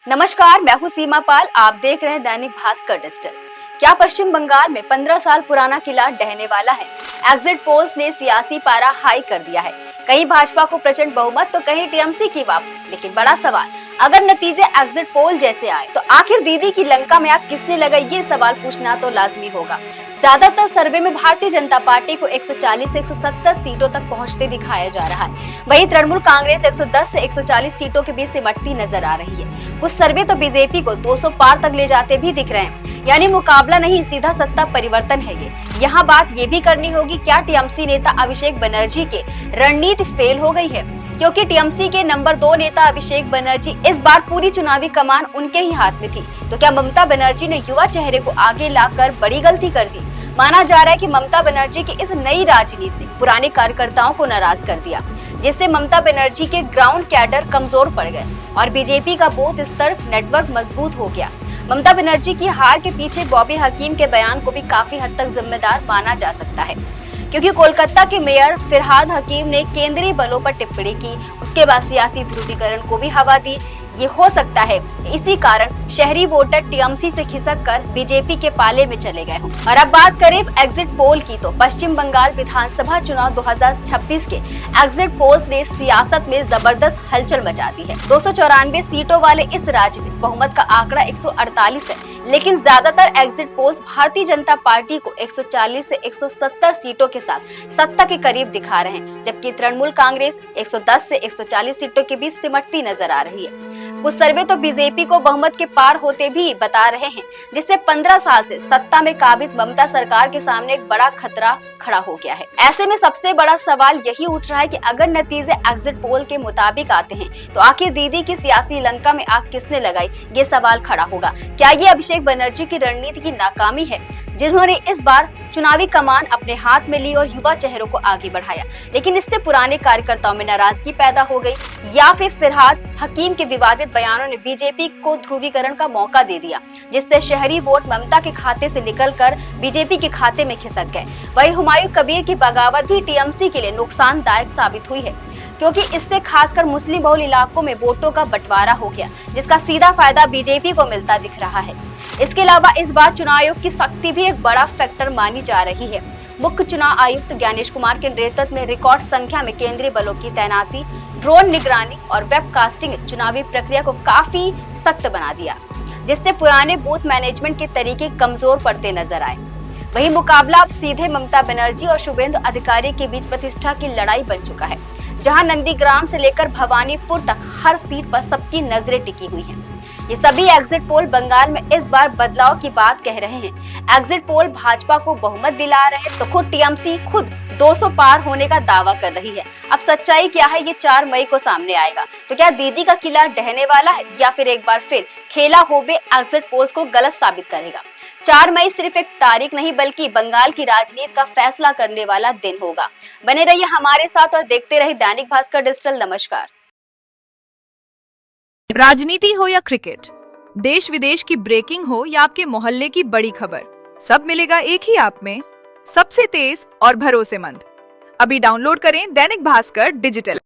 नमस्कार, मैं हूं सीमा पाल। आप देख रहे हैं दैनिक भास्कर डिजिटल। क्या पश्चिम बंगाल में 15 साल पुराना किला ढहने वाला है? एग्जिट पोल्स ने सियासी पारा हाई कर दिया है। कहीं भाजपा को प्रचंड बहुमत तो कहीं टीएमसी की वापसी। लेकिन बड़ा सवाल, अगर नतीजे एग्जिट पोल जैसे आए तो आखिर दीदी की लंका में आग किसने लगाई, ये सवाल पूछना तो लाजमी होगा। ज्यादातर सर्वे में भारतीय जनता पार्टी को 140 से 170 सीटों तक पहुंचते दिखाया जा रहा है। वहीं तृणमूल कांग्रेस 110 से 140 सीटों के बीच सिमटती नजर आ रही है। कुछ सर्वे तो बीजेपी को 200 पार तक ले जाते भी दिख रहे हैं। यानी मुकाबला नहीं, सीधा सत्ता परिवर्तन है ये। यहाँ बात ये भी करनी होगी, क्या टीएमसी नेता अभिषेक बनर्जी के रणनीति फेल हो गई है? क्योंकि टीएमसी के नंबर 2 नेता अभिषेक बनर्जी इस बार पूरी चुनावी कमान उनके ही हाथ में थी। तो क्या ममता बनर्जी ने युवा चेहरे को आगे लाकर बड़ी गलती कर दी? माना जा रहा है कि ममता बनर्जी की इस नई राजनीति ने पुराने कार्यकर्ताओं को नाराज कर दिया, जिससे ममता बनर्जी के ग्राउंड कैडर कमजोर पड़ गए और बीजेपी का बूथ स्तर नेटवर्क मजबूत हो गया। ममता बनर्जी की हार के पीछे बॉबी हकीम के बयान को भी काफी हद तक जिम्मेदार माना जा सकता है, क्योंकि कोलकाता के मेयर फिरहाद हकीम ने केंद्रीय बलों पर टिप्पणी की। उसके बाद सियासी ध्रुवीकरण को भी हवा दी। ये हो सकता है इसी कारण शहरी वोटर टीएमसी से खिसक कर बीजेपी के पाले में चले गए हों। और अब बात करें एग्जिट पोल की, तो पश्चिम बंगाल विधानसभा चुनाव 2026 के एग्जिट पोल्स ने सियासत में जबरदस्त हलचल मचा दी है। 294 सीटों वाले इस राज्य में बहुमत का आंकड़ा 148 है, लेकिन ज्यादातर exit polls Bharatiya Janata party को 140 से 170 सीटों के साथ सत्ता के करीब दिखा रहे हैं, जबकि तृणमूल कांग्रेस 110 से 140 सीटों के बीच सिमटती नजर आ रही है। कुछ सर्वे तो बीजेपी को बहुमत के पार होते भी बता रहे हैं, जिससे 15 साल से सत्ता में काबिज ममता सरकार के सामने एक बड़ा खतरा खड़ा हो गया है। ऐसे में सबसे बड़ा सवाल यही उठ रहा है कि अगर नतीजे एग्जिट पोल के मुताबिक आते हैं तो आखिर दीदी की सियासी लंका में आग किसने लगाई, ये सवाल खड़ा होगा। क्या ये अभिषेक बनर्जी की रणनीति की नाकामी है, जिन्होंने इस बार चुनावी कमान अपने हाथ में ली और युवा चेहरों को आगे बढ़ाया, लेकिन इससे पुराने कार्यकर्ताओं में नाराजगी पैदा हो गई, या फिर फिरहाद हकीम के विवादित बयानों ने बीजेपी को ध्रुवीकरण का मौका दे दिया, जिससे शहरी वोट ममता के खाते से निकलकर बीजेपी के खाते में खिसक गए। वहीं हुमायूं कबीर की बगावत भी टीएमसी के लिए नुकसानदायक साबित हुई है, क्योंकि इससे खासकर मुस्लिम बहुल इलाकों में वोटों का बंटवारा हो गया, जिसका सीधा फायदा बीजेपी को मिलता दिख रहा है। इसके अलावा इस बार चुनाव आयोग की सख्ती भी एक बड़ा फैक्टर मानी जा रही है। मुख्य चुनाव आयुक्त ज्ञानेश कुमार के नेतृत्व में रिकॉर्ड संख्या में केंद्रीय बलों की तैनाती, ड्रोन निगरानी और वेबकास्टिंग चुनावी प्रक्रिया को काफी सख्त बना दिया, जिससे पुराने बूथ मैनेजमेंट के तरीके कमजोर पड़ते नजर आए। वही मुकाबला अब सीधे ममता बनर्जी और शुभेंदु अधिकारी के बीच प्रतिष्ठा की लड़ाई बन चुका है, जहां नंदीग्राम से लेकर भवानीपुर तक हर सीट पर सबकी नजरें टिकी हुई हैं। ये सभी एग्जिट पोल बंगाल में इस बार बदलाव की बात कह रहे हैं। एग्जिट पोल भाजपा को बहुमत दिला रहे हैं, तो खुद टीएमसी खुद 200 पार होने का दावा कर रही है। अब सच्चाई क्या है, ये 4 मई को सामने आएगा। तो क्या दीदी का किला ढहने वाला है, या फिर एक बार फिर खेला होबे एग्जिट पोल्स को गलत साबित करेगा? 4 मई सिर्फ एक तारीख नहीं, बल्कि बंगाल की राजनीति का फैसला करने वाला दिन होगा। बने रहिए हमारे साथ और देखते रहिए दैनिक भास्कर डिजिटल। नमस्कार। राजनीति हो या क्रिकेट, देश विदेश की ब्रेकिंग हो या आपके मोहल्ले की बड़ी खबर, सब मिलेगा एक ही ऐप में, सबसे तेज और भरोसेमंद। अभी डाउनलोड करें दैनिक भास्कर डिजिटल।